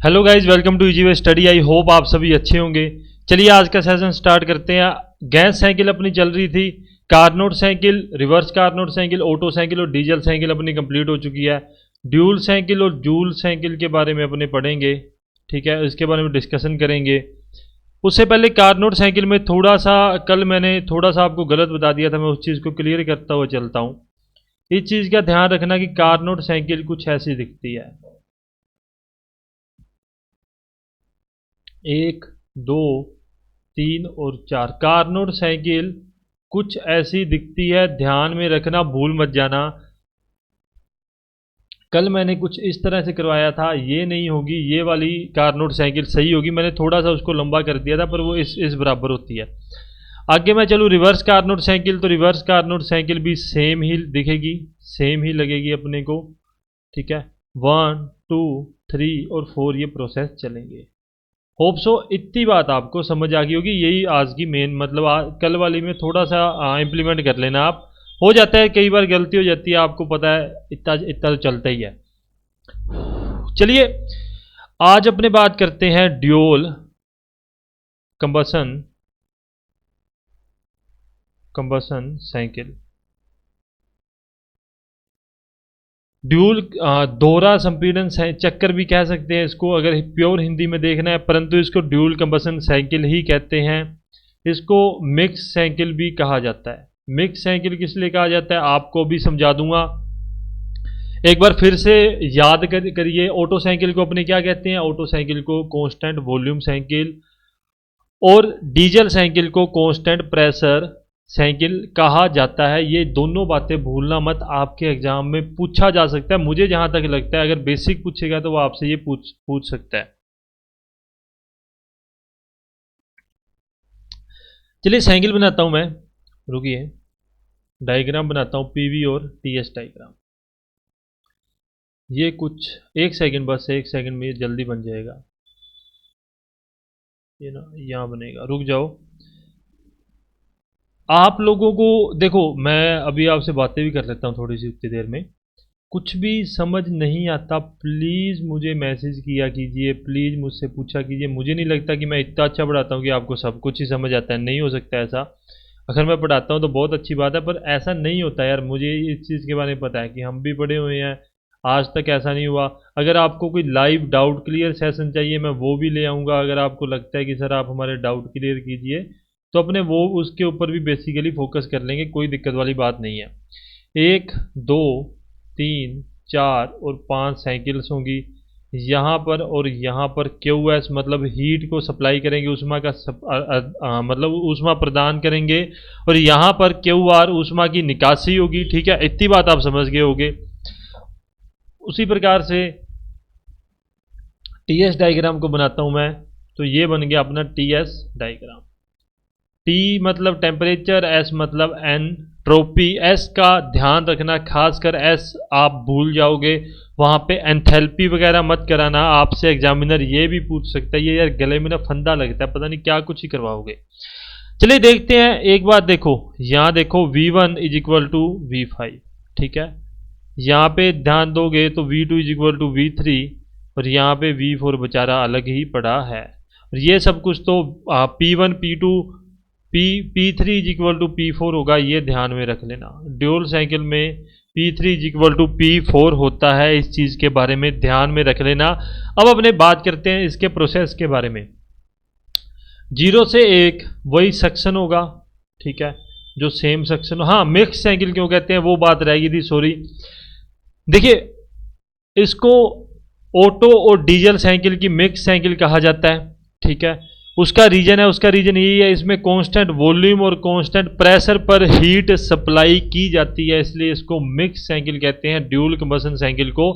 Hello guys, welcome to easy way study. I hope आप सभी अच्छे होंगे। चलिए आज का सेशन स्टार्ट करते हैं। गैस साइकिल अपनी चल रही थी, Carnot cycle, reverse Carnot cycle, auto cycle और डीजल साइकिल अपनी कंप्लीट हो चुकी है। ड्यूल साइकिल और जूल साइकिल के बारे में अपने पढ़ेंगे, ठीक है, इसके बारे में डिस्कशन करेंगे। उससे पहले कार्नोट साइकिल में थोड़ा सा कल मैंने थोड़ा सा आपको गलत बता दिया था, मैं उस चीज़ को क्लियर करता हुआ चलता हूँ। इस चीज़ का ध्यान रखना कि कार्नोट साइकिल कुछ ऐसी दिखती है, 1, 2, 3 और 4। कार्नोट साइकिल कुछ ऐसी दिखती है, ध्यान में रखना, भूल मत जाना। कल मैंने कुछ इस तरह से करवाया था, ये नहीं होगी, ये वाली कार्नोट साइकिल सही होगी। मैंने थोड़ा सा उसको लंबा कर दिया था, पर वो इस बराबर होती है। आगे मैं चलूँ रिवर्स कार्नोट साइकिल, तो रिवर्स कार्नोट साइकिल भी सेम ही दिखेगी, सेम ही लगेगी अपने को, ठीक है। 1, 2, 3 और 4 ये प्रोसेस चलेंगे। होप सो इतनी बात आपको समझ आ गई होगी। यही आज की मेन मतलब कल वाली में थोड़ा सा इम्प्लीमेंट कर लेना आप। हो जाता है, कई बार गलती हो जाती है, आपको पता है, इतना इतना तो चलता ही है। चलिए आज अपने बात करते हैं ड्यूल कंबसन साइकिल। ड्यूल दोहरा संपीड़न चक्कर भी कह सकते हैं इसको, अगर प्योर हिंदी में देखना है, परंतु इसको ड्यूल कंबसन साइकिल ही कहते हैं। इसको मिक्स साइकिल भी कहा जाता है। मिक्स साइकिल किस लिए कहा जाता है आपको भी समझा दूंगा। एक बार फिर से याद करिए, ऑटो साइकिल को अपने क्या कहते हैं? ऑटो साइकिल को कांस्टेंट वॉल्यूम साइकिल और डीजल साइकिल को कांस्टेंट प्रेशर साइकिल कहा जाता है। ये दोनों बातें भूलना मत, आपके एग्जाम में पूछा जा सकता है। मुझे जहां तक लगता है, अगर बेसिक पूछेगा तो वो आपसे ये पूछ सकता है। चलिए साइकिल बनाता हूं मैं, रुकिए, डायग्राम बनाता हूं, पीवी और टीएस डायग्राम। ये कुछ एक सेकंड, बस एक सेकंड में जल्दी बन जाएगा। ये ना यहाँ बनेगा, रुक जाओ। आप लोगों को देखो, मैं अभी आपसे बातें भी कर लेता हूँ थोड़ी सी उतनी देर में। कुछ भी समझ नहीं आता प्लीज़ मुझे मैसेज किया कीजिए, प्लीज़ मुझसे पूछा कीजिए। मुझे नहीं लगता कि मैं इतना अच्छा पढ़ाता हूँ कि आपको सब कुछ ही समझ आता है, नहीं हो सकता ऐसा। अगर मैं पढ़ाता हूँ तो बहुत अच्छी बात है, पर ऐसा नहीं होता यार। मुझे इस चीज़ के बारे में पता है कि हम भी पढ़े हुए हैं, आज तक ऐसा नहीं हुआ। अगर आपको कोई लाइव डाउट क्लियर सेशन चाहिए, मैं वो भी ले आऊँगा। अगर आपको लगता है कि सर आप हमारे डाउट क्लियर कीजिए, तो अपने वो उसके ऊपर भी बेसिकली फोकस कर लेंगे, कोई दिक्कत वाली बात नहीं है। 1, 2, 3, 4 और 5 साइकिल्स होंगी यहाँ पर, और यहाँ पर QS मतलब हीट को सप्लाई करेंगे, ऊष्मा का मतलब ऊष्मा प्रदान करेंगे, और यहाँ पर QR ऊष्मा की निकासी होगी, ठीक है। इतनी बात आप समझ गए होंगे। उसी प्रकार से TS डायग्राम को बनाता हूँ मैं, तो ये बन गया अपना TS डायग्राम। T मतलब टेम्परेचर, S मतलब एंट्रोपी। S का ध्यान रखना, खासकर S आप भूल जाओगे, वहाँ पे एंथैल्पी वगैरह मत कराना। आपसे एग्जामिनर ये भी पूछ सकता है, ये यार गले में ना फंदा लगता है, पता नहीं क्या कुछ ही करवाओगे। चलिए देखते हैं। एक बात देखो, यहाँ देखो V1 is equal to V5, ठीक है। यहाँ पे ध्यान दोगे तो V2 is equal to V3, और यहाँ पे V4 बेचारा अलग ही पड़ा है। और ये सब कुछ तो P1 P2 P3 is equal to P4 होगा, ये ध्यान में रख लेना। ड्यूल साइकिल में P3 is equal to P4 होता है, इस चीज़ के बारे में ध्यान में रख लेना। अब अपने बात करते हैं इसके प्रोसेस के बारे में। 0 से 1 वही सेक्शन होगा, ठीक है, जो सेम सेक्शन। हाँ, मिक्स साइकिल क्यों कहते हैं वो बात रह गई थी, सॉरी। देखिए, इसको ऑटो और डीजल साइकिल की मिक्स साइकिल कहा जाता है, ठीक है। उसका रीजन यही है, इसमें कांस्टेंट वॉल्यूम और कांस्टेंट प्रेशर पर हीट सप्लाई की जाती है, इसलिए इसको मिक्स साइकिल कहते हैं। ड्यूल कंबसन साइकिल को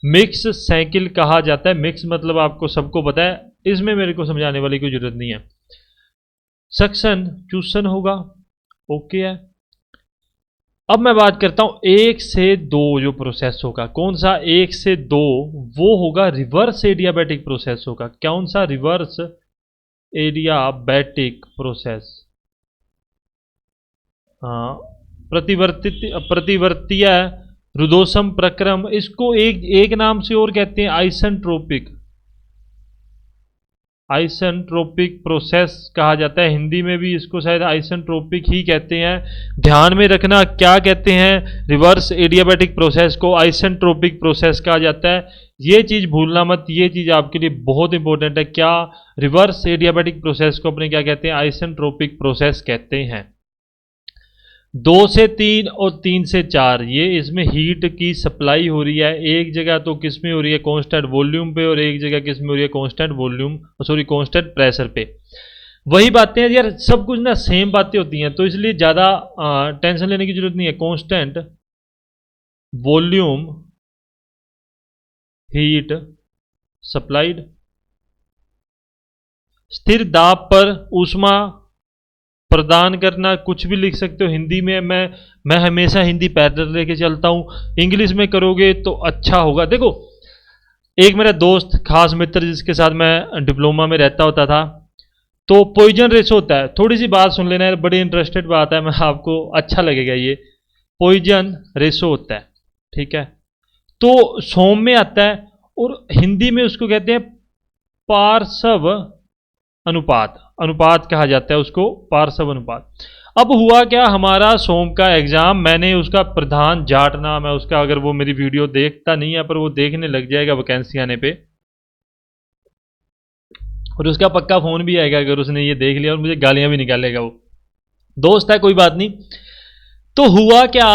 मिक्स साइकिल कहा जाता है। मिक्स मतलब आपको सबको पता है, इसमें मेरे को समझाने वाली कोई जरूरत नहीं है। सक्शन चूसन होगा, ओके है। अब मैं बात करता हूं 1 से 2 जो प्रोसेस होगा, कौन सा? 1 से 2 वो होगा रिवर्स एडियाबैटिक प्रोसेस होगा। कौन सा? Reverse adiabatic process. हाँ, प्रतिवर्तीय रुदोषम प्रक्रम, इसको एक नाम से और कहते हैं आइसेंट्रोपिक। आइसेंट्रोपिक प्रोसेस कहा जाता है। हिंदी में भी इसको शायद आइसेंट्रोपिक ही कहते हैं। ध्यान में रखना क्या कहते हैं, रिवर्स एडियाबैटिक प्रोसेस को आइसेंट्रोपिक प्रोसेस कहा जाता है। ये चीज भूलना मत, ये चीज आपके लिए बहुत इंपॉर्टेंट है। क्या रिवर्स एडियाबैटिक प्रोसेस को अपने क्या कहते हैं, आइसेंट्रोपिक प्रोसेस कहते हैं। 2 से 3 और 3 से 4 ये इसमें हीट की सप्लाई हो रही है। एक जगह तो किस में हो रही है, कांस्टेंट वॉल्यूम पे, और एक जगह किस में हो रही है, constant volume sorry constant pressure पे। वही बातें हैं यार, सब कुछ ना सेम बातें होती हैं, तो इसलिए ज़्यादा टेंशन लेने की जरूरत नहीं है। कांस्टेंट वॉल्यूम हीट सप्लाइड, स्थिर दाब पर ऊष्मा प्रदान करना, कुछ भी लिख सकते हो हिंदी में। मैं हमेशा हिंदी पैटर्न लेके चलता हूं, इंग्लिश में करोगे तो अच्छा होगा। देखो, एक मेरा दोस्त खास मित्र जिसके साथ मैं डिप्लोमा में रहता होता था, तो पॉइजन रेशो होता है। थोड़ी सी बात सुन लेना यार, बड़ी इंटरेस्टेड बात है, मैं आपको अच्छा लगेगा। ये पॉइजन रेशो होता है, ठीक है, तो सोम में आता है और हिंदी में उसको कहते हैं पार्श्व अनुपात। अनुपात कहा जाता है उसको, पार्श्व अनुपात। अब हुआ क्या, हमारा सोम का एग्जाम, मैंने उसका प्रधान जाट नाम है उसका, अगर वो मेरी वीडियो देखता नहीं है पर वो देखने लग जाएगा वैकेंसी आने पे, और उसका पक्का फोन भी आएगा अगर उसने ये देख लिया, और मुझे गालियां भी निकालेगा। वो दोस्त है, कोई बात नहीं। तो हुआ क्या,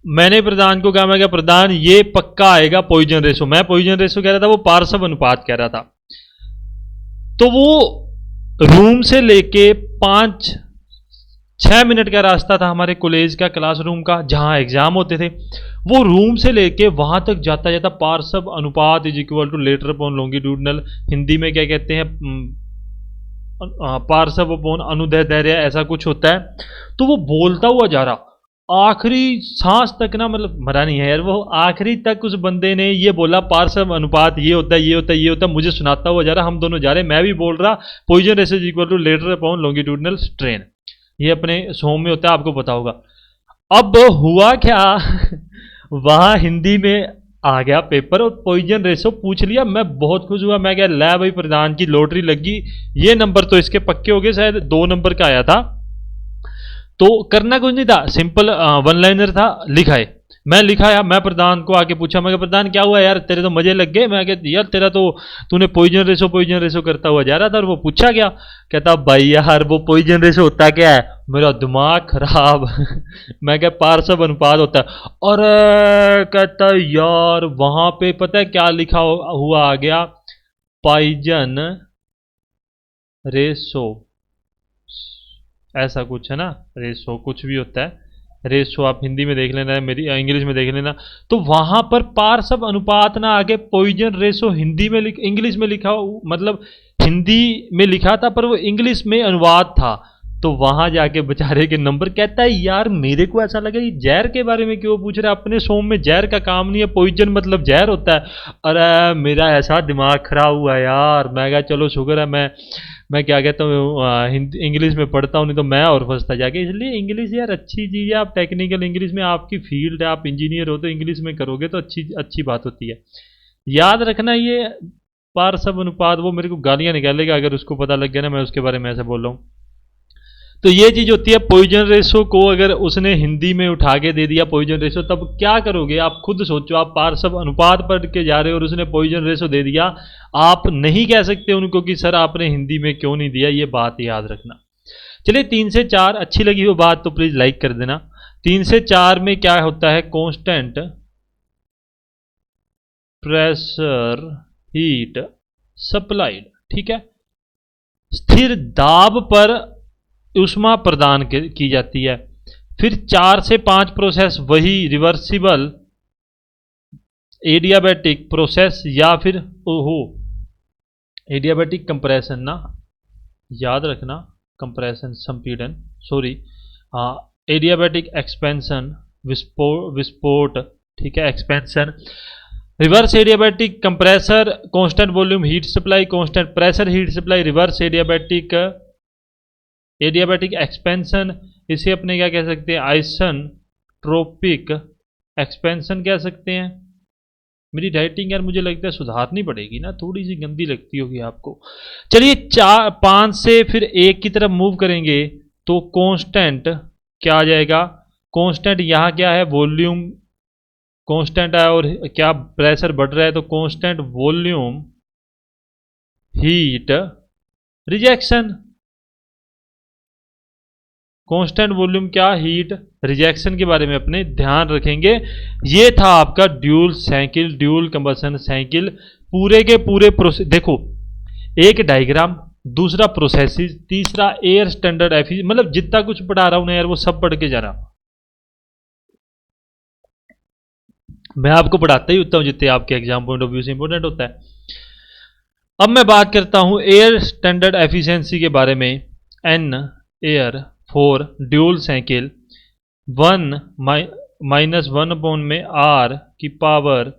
मैंने प्रधान को कहा, मैं क्या प्रधान ये पक्का आएगा पॉइजन रेशो। मैं पॉइजन रेशो कह रहा था, वो पार्श्व अनुपात कह रहा था। तो वो रूम से लेके 5-6 मिनट का रास्ता था हमारे कॉलेज का, क्लासरूम का, जहां एग्जाम होते थे। वो रूम से लेके वहां तक जाता जाता पार्श्व अनुपात is equal to lateral upon longitudinal, Hindi में क्या कहते हैं, पार्श्व अपॉन अनुदैर्ध्य दैर्घ्य, ऐसा कुछ होता है। तो वो बोलता हुआ जा रहा, आखिरी सांस तक ना, मतलब मरा नहीं है यार वो, आखिरी तक उस बंदे ने ये बोला पार्श्व अनुपात ये होता है, ये होता है, ये होता है, मुझे सुनाता हुआ जा रहा, हम दोनों जा रहे, मैं भी बोल रहा Poisson ratio is equal to lateral upon longitudinal strain, ये अपने सोम में होता है, आपको पता होगा। अब हुआ क्या वहां हिंदी में आ गया पेपर और पॉइजन रेशो पूछ लिया। मैं बहुत खुश हुआ, मैं क्या लै भाई प्रधान की लॉटरी लगी, ये नंबर तो इसके पक्के हो गए, शायद 2 नंबर का आया था। तो करना कुछ नहीं था, सिंपल 1 लाइनर था, लिखाए। मैं लिखाया, मैं प्रधान को आके पूछा, मैं प्रधान क्या हुआ यार, तेरे तो मजे लग गए। मैं कहती यार तेरा तो, तूने पॉइजन रेशो करता हुआ जा रहा था, और वो पूछा गया। कहता भाई यार वो पॉइजन रेशो होता क्या है, मेरा दिमाग खराब मैं क्या पार्श्व अनुपात होता है। और कहता यार वहां पे पता है क्या लिखा हुआ आ गया, पॉइजन रेशो, ऐसा कुछ है ना, रेशो कुछ भी होता है, रेशो आप हिंदी में देख लेना, मेरी इंग्लिश में देख लेना। तो वहां पर पार्श्व अनुपात ना आगे पॉइजन रेशो हिंदी में इंग्लिश में लिखा, मतलब हिंदी में लिखा था पर वो इंग्लिश में अनुवाद था। तो वहां जाके बेचारे के नंबर, कहता है यार मेरे को ऐसा लगा ये जहर के बारे में क्यों पूछ रहा है, अपने सोम में जहर का काम नहीं है, पॉइजन मतलब जहर होता है। अरे मेरा ऐसा दिमाग खराब हुआ यार, मैं कहा चलो शुक्र है मैं क्या कहता हूँ हिंदी इंग्लिश में पढ़ता हूँ, नहीं तो मैं और फंसता जाके। इसलिए इंग्लिश यार अच्छी चीज़ है, आप टेक्निकल इंग्लिश में, आपकी फील्ड है, आप इंजीनियर हो तो इंग्लिश में करोगे तो अच्छी अच्छी बात होती है। याद रखना ये पार्श्व अनुपात, वो मेरे को गालियाँ निकालेगा अगर उसको पता लग गया ना मैं उसके बारे में ऐसे बोल रहा हूँ। तो ये चीज होती है, पॉइजन रेशो को अगर उसने हिंदी में उठा के दे दिया पॉइजन रेशो, तब क्या करोगे आप खुद सोचो। आप पार्श्व अनुपात पढ़ के जा रहे हो और उसने पॉइजन रेशो दे दिया, आप नहीं कह सकते उनको कि सर आपने हिंदी में क्यों नहीं दिया, ये बात याद रखना। चलिए 3 से 4 अच्छी लगी वो बात तो प्लीज लाइक कर देना। 3 से 4 में क्या होता है, कांस्टेंट प्रेशर हीट सप्लाइड, ठीक है, स्थिर दाब पर ऊष्मा प्रदान की जाती है। फिर 4 से 5 प्रोसेस वही रिवर्सिबल एडियाबैटिक प्रोसेस, या फिर ओहो एडियाबैटिक कंप्रेशन ना, याद रखना, कंप्रेशन संपीड़न, सॉरी हाँ, एडियाबैटिक एक्सपेंशन विस्फोट, ठीक है, expansion. Reverse adiabatic compressor, constant volume heat supply, constant pressure heat supply, reverse adiabatic expansion, इसे अपने क्या कह सकते हैं, आइसेंट्रोपिक एक्सपेंशन कह सकते हैं। मेरी राइटिंग यार मुझे लगता है सुधारनी पड़ेगी ना, थोड़ी सी गंदी लगती होगी आपको। चलिए 5 से फिर 1 की तरफ मूव करेंगे तो कांस्टेंट क्या आ जाएगा? कांस्टेंट यहाँ क्या है? वॉल्यूम कांस्टेंट है और क्या प्रेशर बढ़ रहा है, तो constant volume heat rejection. Constant volume क्या? हीट रिजेक्शन के बारे में अपने ध्यान रखेंगे। ये था आपका dual cycle, dual combustion cycle, पूरे के पूरे प्रोसेस। देखो, एक डायग्राम, दूसरा प्रोसेसेस, तीसरा एयर स्टैंडर्ड एफिशिएंसी, मतलब जितना कुछ पढ़ा रहा हूं ना यार वो सब पढ़ के जा रहा हूं। मैं आपको पढ़ाता ही होता हूं जितने आपके एग्जाम पॉइंट ऑफ व्यू से इंपॉर्टेंट होता है। अब मैं बात करता हूं एयर स्टैंडर्ड एफिशिएंसी के बारे में। An air for dual cycle 1 - 1 में आर की पावर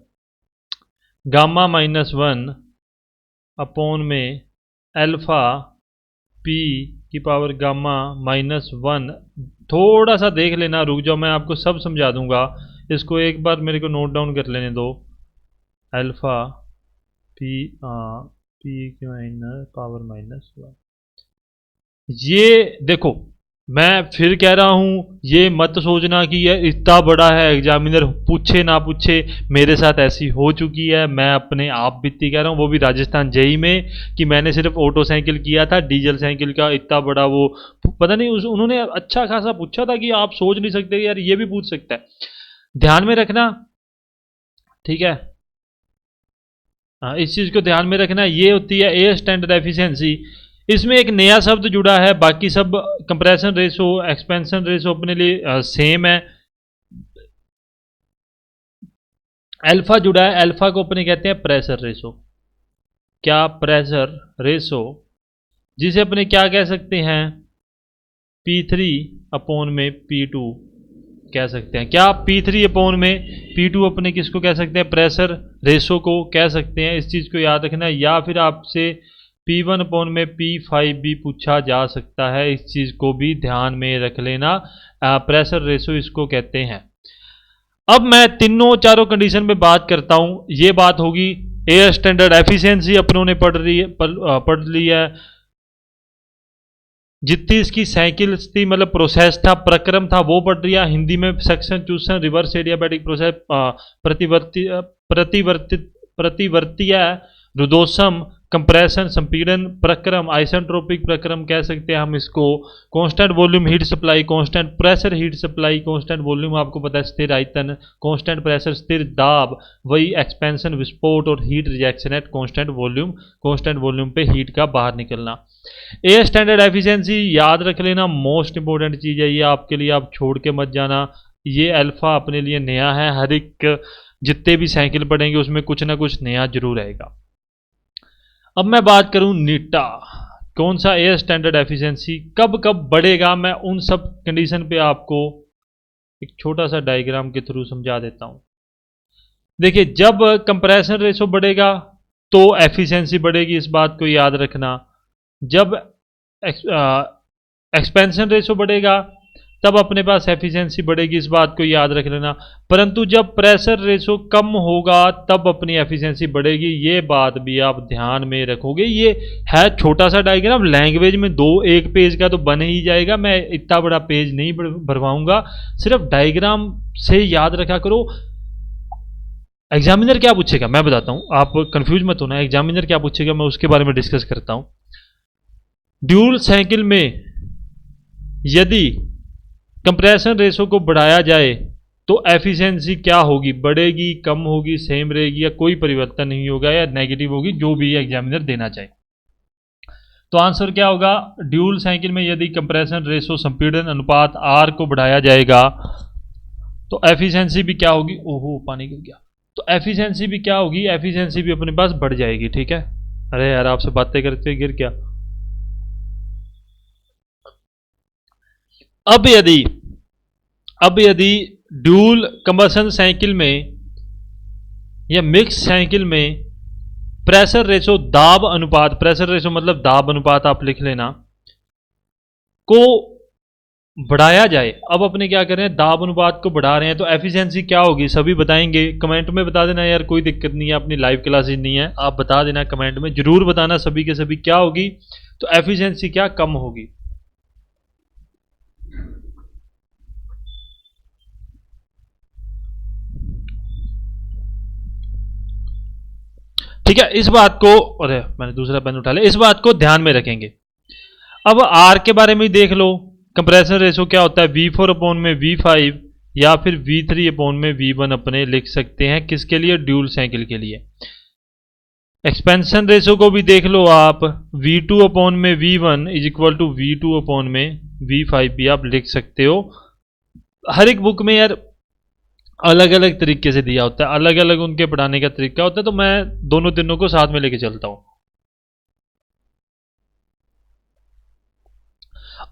गामा -1 अपॉन में अल्फा पी की पावर गामा -1। थोड़ा सा देख लेना, रुक जाओ, मैं आपको सब समझा दूंगा। इसको एक बार मेरे को नोट डाउन कर लेने दो। अल्फा पी की माइनस पावर -1। ये देखो, मैं फिर कह रहा हूं, ये मत सोचना कि ये इतना बड़ा है एग्जामिनर पूछे ना पूछे। मेरे साथ ऐसी हो चुकी है, मैं अपने आप बीती कह रहा हूं, वो भी राजस्थान जेई में, कि मैंने सिर्फ ऑटो साइकिल किया था, डीजल साइकिल का इतना बड़ा वो पता नहीं उन्होंने अच्छा खासा पूछा था कि आप सोच नहीं सकते यार ये भी पूछ सकता है। ध्यान में रखना, ठीक है। इस चीज को ध्यान में रखना। ये होती है एयर स्टैंडर्ड एफिशिएंसी। इसमें एक नया शब्द जुड़ा है, बाकी सब कंप्रेशन रेशो, एक्सपेंशन रेशो अपने लिए सेम है। अल्फा जुड़ा है, अल्फा को अपने कहते हैं प्रेशर रेशो। क्या? प्रेशर रेशो, जिसे अपने क्या कह सकते हैं? P3 अपॉन में P2 कह सकते हैं। क्या? P3 अपॉन में P2 अपने किसको कह सकते हैं? प्रेशर रेशो को कह सकते हैं। इस चीज को याद रखना है। या फिर आपसे P1 अपॉन में P5 भी पूछा जा सकता है, इस चीज को भी ध्यान में रख लेना। प्रेशर रेशो इसको कहते हैं। अब मैं तीनों चारों कंडीशन में बात करता हूं। ये बात होगी एयर स्टैंडर्ड एफिशिएंसी अपनों ने पढ़ ली है। जितनी इसकी साइकिल थी, मतलब प्रोसेस था, प्रक्रम था, वो पढ़ रही है। हिंदी में सक्शन, चूसन, रिवर्स एडियाबैटिक प्रोसेस, प्रतिवर्तीय, रुदोषम, कंप्रेशन, संपीड़न प्रक्रम, आइसेंट्रोपिक प्रक्रम कह सकते हैं हम इसको। Constant volume heat supply, constant pressure heat supply. Constant volume आपको पता है स्थिर आयतन, कांस्टेंट प्रेशर स्थिर दाब, वही एक्सपेंशन विस्फोट, और heat rejection at constant volume, constant volume पे हीट का बाहर निकलना। एयर स्टैंडर्ड एफिशिएंसी याद रख लेना, मोस्ट इंपॉर्टेंट चीज है ये आपके लिए, आप छोड़ के मत जाना। ये अल्फा अपने लिए नया है, हर एक जितने भी साइकिल पढ़ेंगे उसमें कुछ ना कुछ नया जरूर रहेगा। अब मैं बात करूं नीटा, कौन सा एयर स्टैंडर्ड एफिशिएंसी कब कब बढ़ेगा, मैं उन सब कंडीशन पे आपको एक छोटा सा डायग्राम के थ्रू समझा देता हूं। देखिए, जब कंप्रेशन रेशो बढ़ेगा तो एफिशिएंसी बढ़ेगी, इस बात को याद रखना। जब एक्सपेंशन रेशो बढ़ेगा तब अपने पास एफिशिएंसी बढ़ेगी, इस बात को याद रख लेना। परंतु जब प्रेशर रेशो कम होगा तब अपनी एफिशिएंसी बढ़ेगी, ये बात भी आप ध्यान में रखोगे। ये है छोटा सा डायग्राम, लैंग्वेज में 1 पेज का तो बन ही जाएगा, मैं इतना बड़ा पेज नहीं भरवाऊंगा, सिर्फ डायग्राम से याद रखा करो। एग्जामिनर क्या पूछेगा मैं बताता हूं, आप कंफ्यूज मत होना। एग्जामिनर क्या पूछेगा मैं उसके बारे में डिस्कस करता हूं। ड्यूल साइकिल में यदि कंप्रेशन रेशो को बढ़ाया जाए तो एफिशिएंसी क्या होगी? बढ़ेगी, कम होगी, सेम रहेगी, या कोई परिवर्तन नहीं होगा, या नेगेटिव होगी, जो भी एग्जामिनर देना चाहे। तो आंसर क्या होगा? ड्यूल साइकिल में यदि कंप्रेशन रेशो, संपीड़न अनुपात आर को बढ़ाया जाएगा तो एफिशिएंसी भी क्या होगी? ओहो, पानी गिर गया। तो एफिशिएंसी भी क्या होगी? एफिशिएंसी भी अपने पास बढ़ जाएगी, ठीक है। अरे यार, आपसे बातें करते गिर क्या। अब यदि ड्यूल कंबशन साइकिल में या मिक्स साइकिल में प्रेशर रेशो, दाब अनुपात, प्रेशर रेशो मतलब दाब अनुपात आप लिख लेना, को बढ़ाया जाए। अब अपने क्या कर रहे हैं, दाब अनुपात को बढ़ा रहे हैं, तो एफिशिएंसी क्या होगी सभी बताएंगे। कमेंट में बता देना यार, कोई दिक्कत नहीं है, अपनी लाइव क्लासेज नहीं है, आप बता देना कमेंट में, जरूर बताना सभी के सभी क्या होगी। तो एफिशिएंसी क्या कम होगी। ठीक है, इस बात को, अरे मैंने दूसरा पेन उठा लिया, इस बात को ध्यान में रखेंगे। अब आर के बारे में देख लो, कंप्रेशन रेशो क्या होता है, V4 अपॉन में V5 या फिर V3 अपॉन में V1 अपने लिख सकते हैं, किसके लिए, ड्यूल साइकिल के लिए। एक्सपेंशन रेशो को भी देख लो आप, V2 अपॉन में V1 is equal to V2 upon में V5 भी आप लिख सकते हो। हर एक बुक में यार अलग अलग तरीके से दिया होता है, अलग अलग उनके पढ़ाने का तरीका होता है, तो मैं दोनों तीनों को साथ में लेके चलता हूं।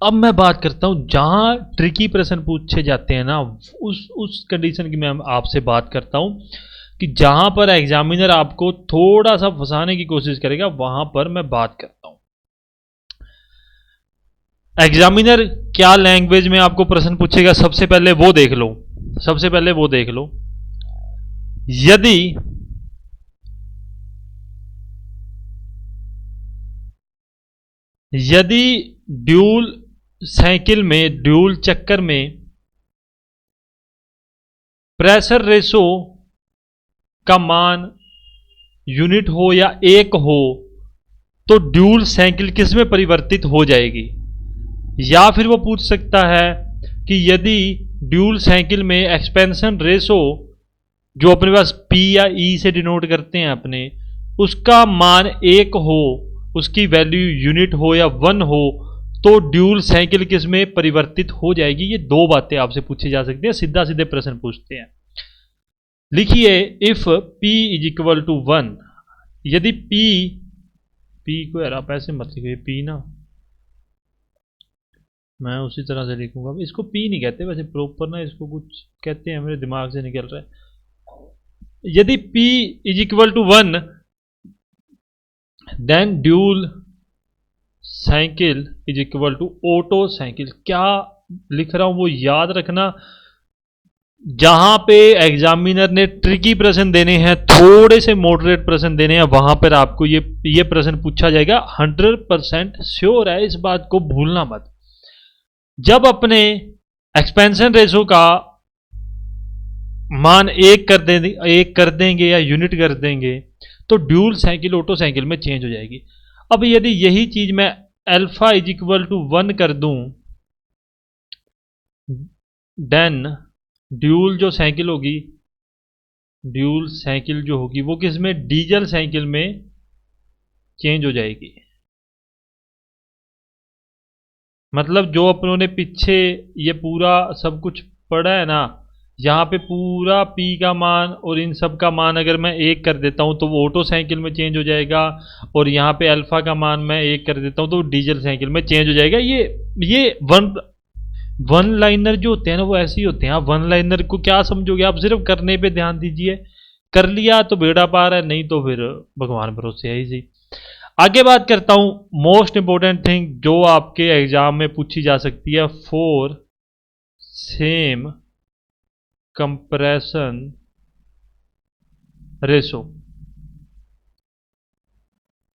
अब मैं बात करता हूं जहां ट्रिकी प्रश्न पूछे जाते हैं ना, उस कंडीशन की मैं आपसे बात करता हूं कि जहां पर एग्जामिनर आपको थोड़ा सा फंसाने की कोशिश करेगा, वहां पर मैं बात करता हूं। एग्जामिनर क्या लैंग्वेज में आपको प्रश्न पूछेगा, सबसे पहले वो देख लो, सबसे पहले वो देख लो। यदि यदि ड्यूल साइकिल में, ड्यूल चक्कर में प्रेशर रेशो का मान यूनिट हो या एक हो, तो ड्यूल साइकिल किस में परिवर्तित हो जाएगी। या फिर वो पूछ सकता है कि यदि ड्यूल साइकिल में एक्सपेंशन रेशो जो अपने पास P या E से डिनोट करते हैं अपने, उसका मान एक हो, उसकी वैल्यू यूनिट हो या वन हो, तो ड्यूल साइकिल किस में परिवर्तित हो जाएगी। ये दो बातें आपसे पूछी जा सकती हैं, सीधा सीधे प्रश्न पूछते हैं। लिखिए, if P is equal to 1, यदि P को यार आप ऐसे मत लिखिए, P ना मैं उसी तरह से लिखूंगा, इसको P नहीं कहते वैसे प्रॉपर ना, इसको कुछ कहते हैं, मेरे दिमाग से निकल रहा है। यदि P is equal to 1, then dual cycle is equal to Otto cycle. क्या लिख रहा हूं वो याद रखना। जहां पे एग्जामिनर ने ट्रिकी प्रश्न देने हैं, थोड़े से मॉडरेट प्रश्न देने हैं, वहां पर आपको ये प्रश्न पूछा जाएगा, 100% श्योर है, इस बात को भूलना मत। जब अपने एक्सपेंशन रेशो का मान एक कर देंगे या यूनिट कर देंगे, तो ड्यूल साइकिल ऑटो साइकिल में चेंज हो जाएगी। अब यदि यही चीज मैं अल्फा इज इक्वल टू 1 कर दूं, देन ड्यूल जो साइकिल होगी, ड्यूल साइकिल जो होगी वो किस में, डीजल साइकिल में चेंज हो जाएगी। मतलब जो अपनों ने पीछे ये पूरा सब कुछ पढ़ा है ना, यहाँ पे पूरा P का मान और इन सब का मान अगर मैं एक कर देता हूँ तो वो ऑटो साइकिल में चेंज हो जाएगा, और यहाँ पे अल्फा का मान मैं एक कर देता हूँ तो डीजल साइकिल में चेंज हो जाएगा। ये वन लाइनर जो होते हैं ना वो ऐसे ही होते हैं। आप वन लाइनर को क्या समझोगे, आप सिर्फ करने पे ध्यान दीजिए, कर लिया तो बेड़ा पार है, नहीं तो फिर भगवान भरोसे है ही। आगे बात करता हूं मोस्ट इंपोर्टेंट थिंग जो आपके एग्जाम में पूछी जा सकती है, फॉर सेम कंप्रेशन रेशो।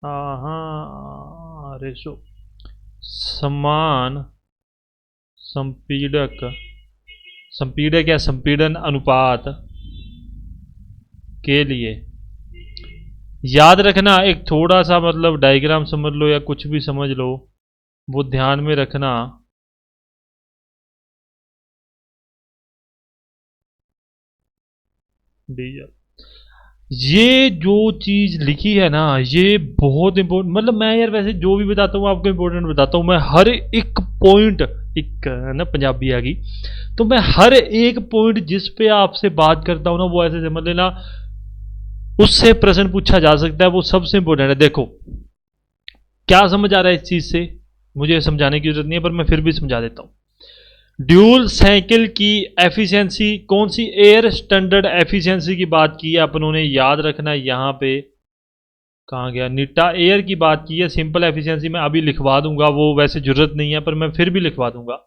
हाँ, रेशो समान संपीड़क या संपीड़न अनुपात के लिए। याद रखना, एक थोड़ा सा मतलब डायग्राम समझ लो या कुछ भी समझ लो, वो ध्यान में रखना। डीजल, ये जो चीज लिखी है ना, ये बहुत इंपॉर्टेंट, मतलब मैं यार वैसे जो भी बताता हूँ आपको इंपॉर्टेंट बताता हूँ, मैं हर एक पॉइंट, एक ना पंजाबी आ गई, तो मैं हर एक पॉइंट जिस पे आपसे बात करता हूँ ना, वो ऐसे समझ लेना उससे प्रश्न पूछा जा सकता है, वो सबसे इंपॉर्टेंट है। देखो क्या समझ आ रहा है इस चीज से, मुझे समझाने की जरूरत नहीं है, पर मैं फिर भी समझा देता हूं। ड्यूल साइकिल की एफिशिएंसी कौन सी, एयर स्टैंडर्ड एफिशिएंसी की बात की है अपनों ने, याद रखना। यहां पे कहां गया, नीटा एयर की बात की है। सिंपल एफिशिएंसी मैं अभी लिखवा दूंगा, वो वैसे जरूरत नहीं है पर मैं फिर भी लिखवा दूंगा।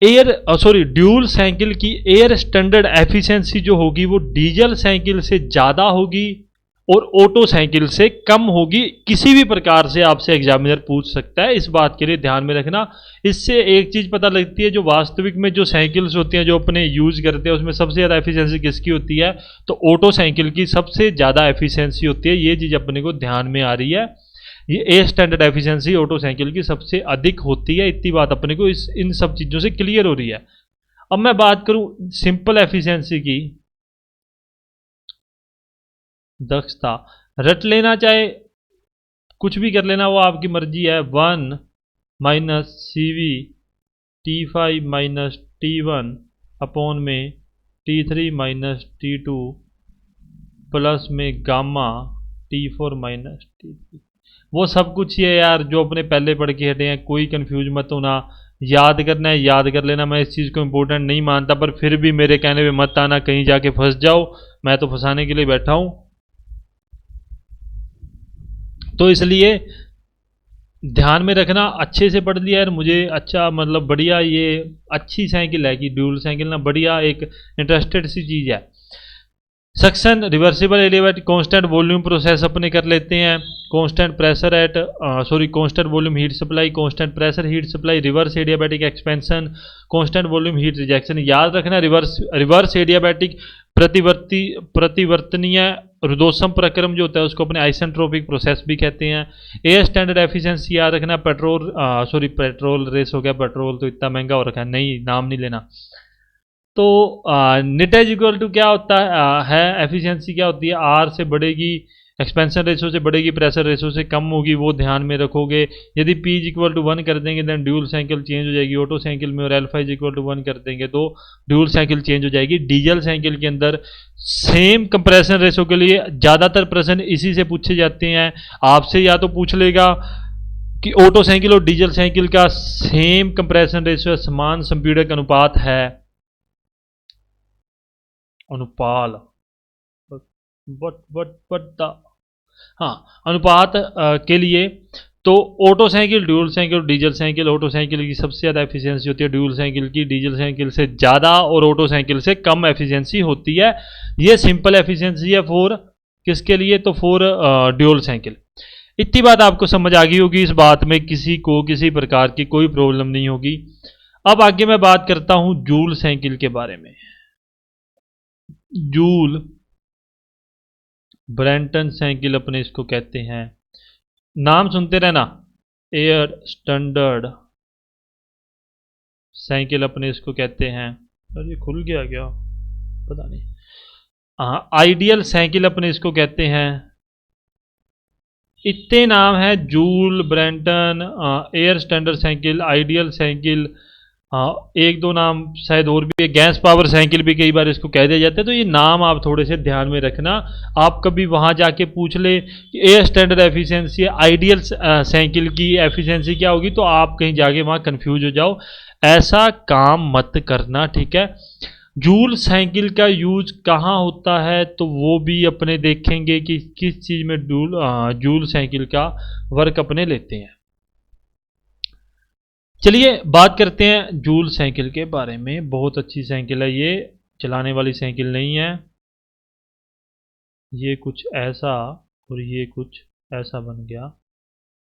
ड्यूल साइकिल की एयर स्टैंडर्ड एफिशिएंसी जो होगी वो डीजल साइकिल से ज़्यादा होगी और ऑटो साइकिल से कम होगी। किसी भी प्रकार से आपसे एग्जामिनर पूछ सकता है, इस बात के लिए ध्यान में रखना। इससे एक चीज़ पता लगती है, जो वास्तविक में जो साइकिल्स होती हैं जो अपने यूज करते हैं उसमें सबसे ज़्यादा एफिशिएंसी किसकी होती है, तो ऑटो साइकिल की सबसे ज़्यादा एफिशिएंसी होती है। ये चीज़ अपने को ध्यान में आ रही है, ये a standard efficiency Otto cycle की सबसे अधिक होती है। इतनी बात अपने को इन सब चीज़ों से क्लियर हो रही है। अब मैं बात करूं सिंपल एफिशिएंसी की, दक्षता रट लेना, चाहे कुछ भी कर लेना, वो आपकी मर्जी है। 1 minus CV T5 minus T1 upon में T3 माइनस T2 प्लस में गामा T4 माइनस T3। वो सब कुछ ये यार जो अपने पहले पढ़ के हटे हैं, कोई कंफ्यूज मत होना, याद करना है याद कर लेना। मैं इस चीज़ को इम्पोर्टेंट नहीं मानता, पर फिर भी मेरे कहने पे मत आना कहीं जाके फंस जाओ, मैं तो फंसाने के लिए बैठा हूं। तो इसलिए ध्यान में रखना, अच्छे से पढ़ लिया यार, मुझे अच्छा मतलब बढ़िया, ये अच्छी साइकिल है कि ड्यूल साइकिल ना, बढ़िया एक इंटरेस्टेड सी चीज़ है। Suction reversible adiabatic constant volume process अपने कर लेते हैं। Constant pressure at constant volume heat supply, constant pressure heat supply, reverse adiabatic expansion, constant volume heat rejection. याद रखना रिवर्स एडियाबैटिक प्रतिवर्तनीय रुदोषम प्रक्रम जो होता है उसको अपने आइसेंट्रोपिक प्रोसेस भी कहते हैं। एयर स्टैंडर्ड एफिशिएंसी याद रखना, पेट्रोल रेस हो गया, पेट्रोल तो इतना महंगा हो रखा है, नहीं नाम नहीं लेना। तो नेट इज इक्वल टू क्या होता है एफिशिएंसी क्या होती है, आर से बढ़ेगी, एक्सपेंशन रेशो से बढ़ेगी, प्रेशर रेशो से कम होगी, वो ध्यान में रखोगे। यदि P इज इक्वल टू 1 कर देंगे देन ड्यूल साइकिल चेंज हो जाएगी ऑटो साइकिल में, और अल्फा इज इक्वल टू 1 कर देंगे तो ड्यूल साइकिल चेंज हो जाएगी। डीजल साइकिल के अंदर सेम कंप्रेशन रेशो के लिए ज़्यादातर प्रश्न इसी से पूछे जाते हैं। आपसे या तो पूछ लेगा कि ऑटो साइकिल और डीजल साइकिल का सेम कंप्रेशन रेशो, समान संपीड़क अनुपात है, अनुपाल अनुपात के लिए, तो auto cycle, dual cycle, diesel cycle, auto cycle की सबसे ज़्यादा एफिशिएंसी होती है ड्यूल साइकिल की, डीजल साइकिल से ज़्यादा और ऑटो साइकिल से कम एफिशिएंसी होती है। ये सिंपल एफिशिएंसी है फॉर किसके लिए, तो फॉर ड्यूल साइकिल। इतनी बात आपको समझ आ गई होगी, इस बात में किसी को किसी प्रकार की कोई प्रॉब्लम नहीं होगी। अब आगे मैं बात करता हूं जूल साइकिल के बारे में। जूल ब्रेंटन साइकिल अपने इसको कहते हैं, नाम सुनते रहना, एयर स्टैंडर्ड साइकिल अपने इसको कहते हैं। अरे ये खुल गया क्या, पता नहीं। हाँ, आइडियल साइकिल अपने इसको कहते हैं। इतने नाम है, Joule, Brayton, air standard cycle, ideal cycle, एक दो नाम शायद और भी है, गैस पावर साइकिल भी कई बार इसको कह दिया जाता है। तो ये नाम आप थोड़े से ध्यान में रखना। आप कभी वहाँ जाके पूछ ले कि air standard efficiency, ideal cycle की एफिशिएंसी क्या होगी, तो आप कहीं जाके वहाँ कंफ्यूज हो जाओ, ऐसा काम मत करना, ठीक है। जूल साइकिल का यूज कहाँ होता है, तो वो भी अपने देखेंगे कि किस चीज़ में जूल साइकिल का वर्क अपने लेते हैं। चलिए बात करते हैं जूल साइकिल के बारे में। बहुत अच्छी साइकिल है ये, चलाने वाली साइकिल नहीं है। ये कुछ ऐसा और ये कुछ ऐसा बन गया,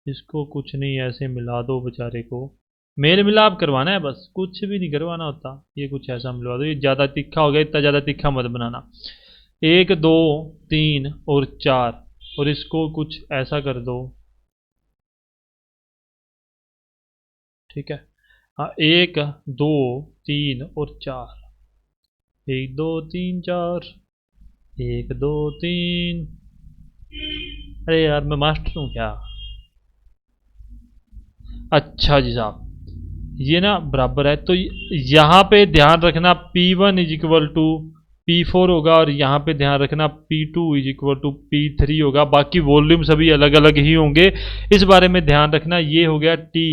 इसको कुछ नहीं ऐसे मिला दो, बेचारे को मेल मिलाप करवाना है, बस कुछ भी नहीं करवाना होता। ये कुछ ऐसा मिलवा दो, ये ज़्यादा तीखा हो गया, इतना ज़्यादा तीखा मत बनाना। 1 2 3 और 4, और इसको कुछ ऐसा कर दो, ठीक है। हाँ, 1 2 3 और 4, 1 2 3 4, 1 2 3। अरे यार मैं मास्टर हूँ क्या। अच्छा जी साहब, ये ना बराबर है, तो यहाँ पे ध्यान रखना P1 is equal to P4 होगा, और यहाँ पे ध्यान रखना P2 is equal to P3 होगा। बाकी वॉल्यूम सभी अलग अलग ही होंगे, इस बारे में ध्यान रखना। ये हो गया T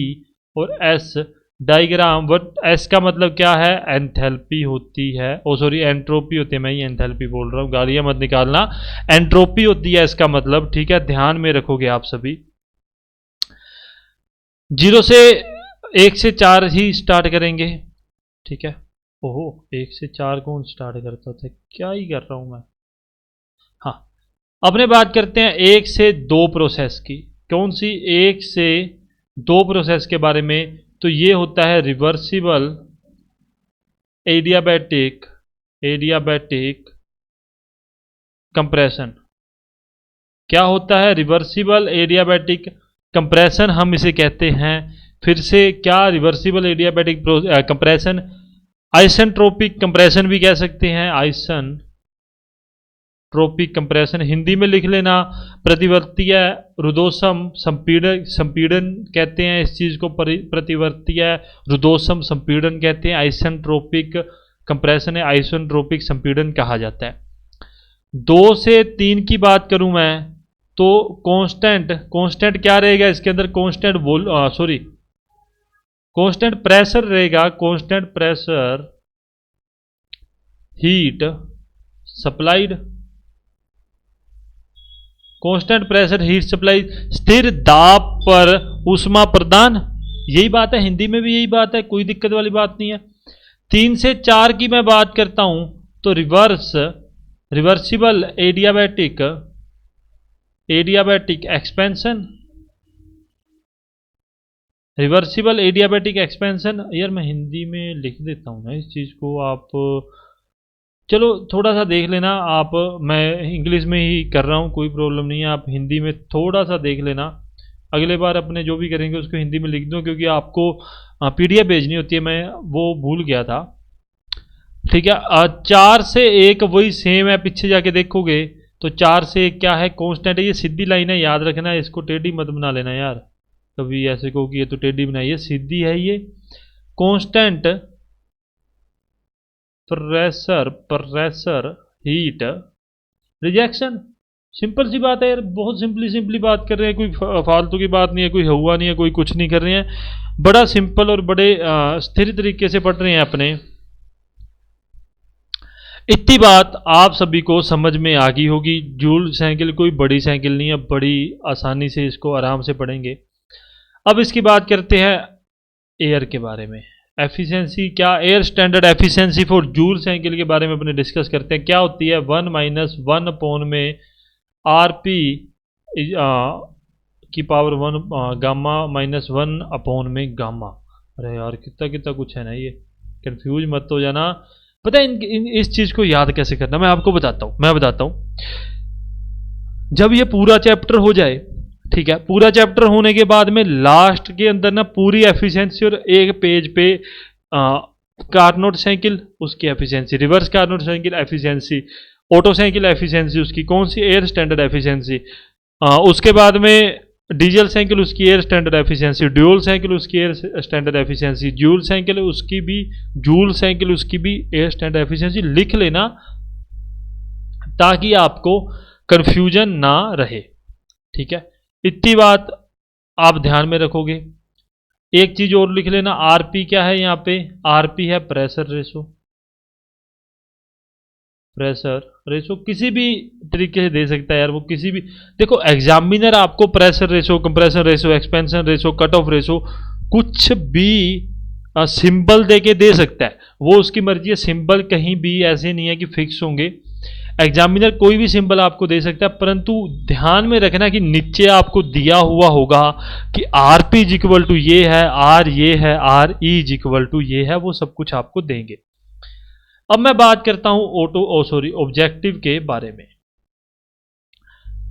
और S डायग्राम। वट एस का मतलब क्या है, एंथैल्पी होती है, ओ सॉरी एंट्रोपी होती है, मैं ही एंथैल्पी बोल रहा हूँ, गालियाँ मत निकालना। एंट्रोपी होती है इसका मतलब, ठीक है, ध्यान में रखोगे आप सभी। 0 से 1 से 4 ही स्टार्ट करेंगे। ठीक है। ओहो, 1 से 4 कौन स्टार्ट करता था, क्या ही कर रहा हूं मैं। हाँ, अपने बात करते हैं 1 से 2 प्रोसेस की। कौन सी? 1 से 2 प्रोसेस के बारे में। तो ये होता है रिवर्सिबल एडियाबैटिक एडियाबैटिक कंप्रेशन। क्या होता है? रिवर्सिबल एडियाबैटिक कंप्रेशन हम इसे कहते हैं। फिर से क्या? Reversible adiabatic compression. Isentropic compression भी कह सकते हैं, आइसेंट्रोपिक कंप्रेशन हिंदी में लिख लेना। प्रतिवर्तीय रुदोषम संपीड़न संपीड़न कहते हैं इस चीज को, प्रतिवर्तीय रुदोषम संपीड़न कहते हैं। आइसेंट्रोपिक कंप्रेशन है, आइसेंट्रोपिक संपीड़न कहा जाता है। 2 से 3 की बात करूं मैं तो कांस्टेंट क्या रहेगा इसके अंदर? कांस्टेंट प्रेशर रहेगा। Constant pressure heat supplied. Constant pressure heat supply, स्थिर दाब पर ऊष्मा प्रदान। यही बात है, हिंदी में भी यही बात है, कोई दिक्कत वाली बात नहीं है। 3 से 4 की मैं बात करता हूं तो reversible adiabatic expansion. Reversible adiabatic expansion, यार मैं हिंदी में लिख देता हूं ना इस चीज को, आप चलो थोड़ा सा देख लेना आप। मैं इंग्लिश में ही कर रहा हूँ, कोई प्रॉब्लम नहीं है, आप हिंदी में थोड़ा सा देख लेना। अगले बार अपने जो भी करेंगे उसको हिंदी में लिख दो, क्योंकि आपको पीडीएफ भेजनी होती है, मैं वो भूल गया था। ठीक है। 4 से 1 वही सेम है, पीछे जाके देखोगे तो 4 से 1 क्या है? कांस्टेंट है। ये सीधी लाइन है, याद रखना है, इसको टेढ़ी मत बना लेना यार, कभी ऐसे कहो कि ये तो टेढ़ी बनाई है, सीधी है ये। Constant pressure heat rejection. Simple सी बात है यार, बहुत सिंपली बात कर रहे हैं, कोई फालतू की बात नहीं है, कोई हुआ नहीं है, कोई कुछ नहीं कर रहे हैं, बड़ा सिंपल और बड़े स्थिर तरीके से पढ़ रहे हैं अपने। इतनी बात आप सभी को समझ में आ गई होगी। जूल साइकिल कोई बड़ी साइकिल नहीं है, बड़ी आसानी से इसको आराम से पढ़ेंगे। अब इसकी बात करते हैं एयर के बारे में। एफिशिएंसी क्या? Air standard efficiency for joule cycle के बारे में अपने डिस्कस करते हैं। क्या होती है? 1 - 1 में आरपी की पावर 1 गामा -1 में गामा। अरे यार कितना कितना कुछ है ना, ये कंफ्यूज मत हो जाना। पता है इस चीज को याद कैसे करना, मैं आपको बताता हूं। जब ये पूरा चैप्टर हो जाए, ठीक है, पूरा चैप्टर होने के बाद में लास्ट के अंदर ना पूरी एफिशिएंसी और एक पेज पे कार्नोट साइकिल उसकी efficiency, reverse Carnot cycle efficiency, Otto cycle efficiency उसकी कौन सी? Air standard efficiency. उसके बाद में डीजल साइकिल उसकी air standard efficiency, dual cycle उसकी air standard efficiency, Joule cycle उसकी भी एयर स्टैंडर्ड एफिशिएंसी लिख लेना, ताकि आपको कंफ्यूजन ना रहे। ठीक है, इतनी बात आप ध्यान में रखोगे। एक चीज और लिख लेना, आरपी क्या है यहाँ पे? आरपी है प्रेशर रेशो किसी भी तरीके से दे सकता है यार, वो किसी भी। देखो एग्जामिनर आपको pressure ratio, compression ratio, expansion ratio, cut off ratio कुछ भी सिंबल दे के दे सकता है, वो उसकी मर्जी है। सिंबल कहीं भी ऐसे नहीं है कि फिक्स होंगे। एग्जामिनर कोई भी सिंबल आपको दे सकता है, परंतु ध्यान में रखना कि नीचे आपको दिया हुआ होगा कि आरपी इज इक्वल टू ये है, आर ये है, R E is equal to ये है, वो सब कुछ आपको देंगे। अब मैं बात करता हूं ऑब्जेक्टिव के बारे में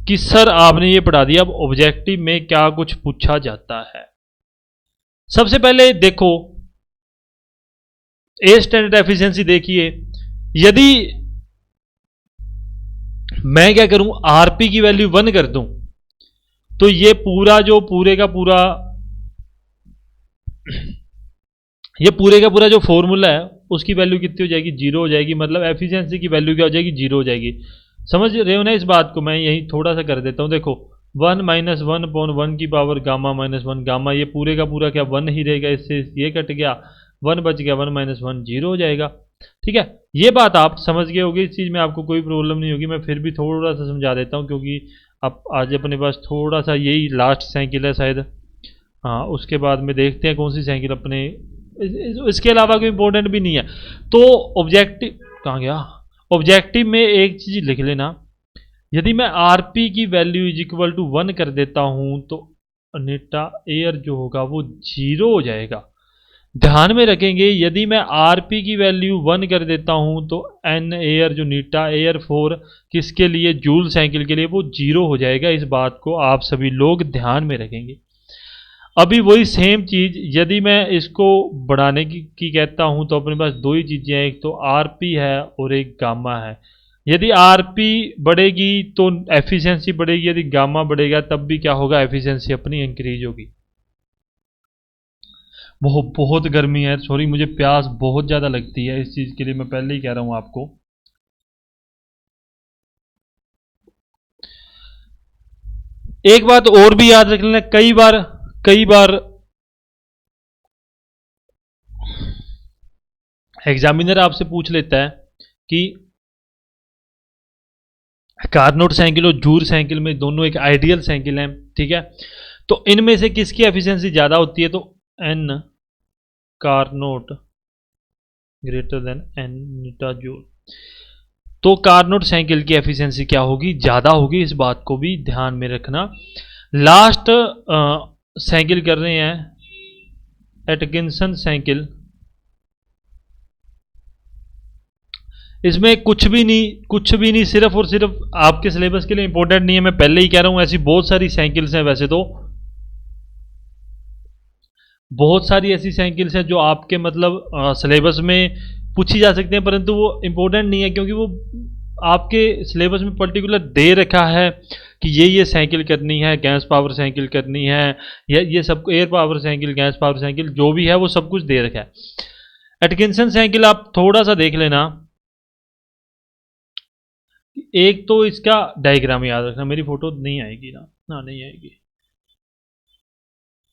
कि सर आपने ये पढ़ा दिया, अब ऑब्जेक्टिव में क्या कुछ पूछा जाता है। सबसे पहले देखो ए स्टैंडर्ड एफिशिएंसी देखिए। यदि मैं क्या करूं, आरपी की वैल्यू 1 कर दूं, तो ये पूरा पूरा जो फॉर्मूला है उसकी वैल्यू कितनी हो जाएगी? 0 हो जाएगी। मतलब एफिशिएंसी की वैल्यू क्या हो जाएगी? 0 हो जाएगी। समझ रहे हो ना इस बात को? मैं यही थोड़ा सा कर देता हूं। देखो 1 - 1/1 की पावर गामा -1 गामा, ये पूरे का पूरा क्या 1 ही रहेगा, इससे ये कट गया, 1 बच गया, 1 - 1 0 हो जाएगा। ठीक है, ये बात आप समझ गए होगी, इस चीज़ में आपको कोई प्रॉब्लम नहीं होगी। मैं फिर भी थोड़ा सा समझा देता हूँ, क्योंकि अब आज अपने पास थोड़ा सा यही लास्ट साइकिल है शायद। हाँ, उसके बाद में देखते हैं कौन सी साइकिल अपने इसके अलावा कोई इंपॉर्टेंट भी नहीं है। तो ऑब्जेक्टिव कहाँ गया, ऑब्जेक्टिव में एक चीज लिख लेना, यदि मैं आरपी की वैल्यू इज इक्वल टू 1 कर देता हूं तो नीटा एयर जो होगा वो 0 हो जाएगा। ध्यान में रखेंगे, यदि मैं आरपी की वैल्यू 1 कर देता हूं तो एन एयर जो नीटा एयर 4 किसके लिए, जूल साइकिल के लिए, वो 0 हो जाएगा। इस बात को आप सभी लोग ध्यान में रखेंगे। अभी वही सेम चीज यदि मैं इसको बढ़ाने की कहता हूं तो अपने पास दो ही चीजें हैं, एक तो आरपी है और एक गामा है। यदि आरपी बढ़ेगी तो एफिशिएंसी बढ़ेगी, यदि गामा बढ़ेगा तब भी क्या होगा, एफिशिएंसी अपनी इंक्रीज होगी। बहुत बहुत गर्मी है, सॉरी, मुझे प्यास बहुत ज़्यादा लगती है, इस चीज़ के लिए मैं पहले ही कह रहा हूँ आपको। एक बात और भी याद रख लेना, कई बार एग्जामिनर आपसे पूछ लेता है कि कार्नोट साइकिल और जूर साइकिल में दोनों एक आइडियल साइकिल है, ठीक है, तो इनमें से किसकी एफिशिएंसी ज़्यादा होती है, तो n Carnot greater than n नीटा जूल। तो कार्नोट साइकिल की एफिशिएंसी क्या होगी, ज़्यादा होगी, इस बात को भी ध्यान में रखना। लास्ट साइकिल कर रहे हैं एटकिंसन साइकिल, इसमें कुछ भी नहीं, सिर्फ और सिर्फ आपके सिलेबस के लिए इंपॉर्टेंट नहीं है, मैं पहले ही कह रहा हूं। ऐसी बहुत सारी साइकिल्स हैं, वैसे तो बहुत सारी ऐसी साइकिल्स हैं जो आपके मतलब सिलेबस में पूछी जा सकती हैं, परंतु वो इंपॉर्टेंट नहीं है क्योंकि वो आपके सिलेबस में पर्टिकुलर दे रखा है कि ये साइकिल करनी है, गैस पावर साइकिल करनी है, या ये सब air power cycle, gas power cycle जो भी है वो सब कुछ दे रखा है। एटकिंसन साइकिल आप थोड़ा सा देख लेना, एक तो इसका डायग्राम याद रखना, मेरी फोटो नहीं आएगी ना नहीं आएगी।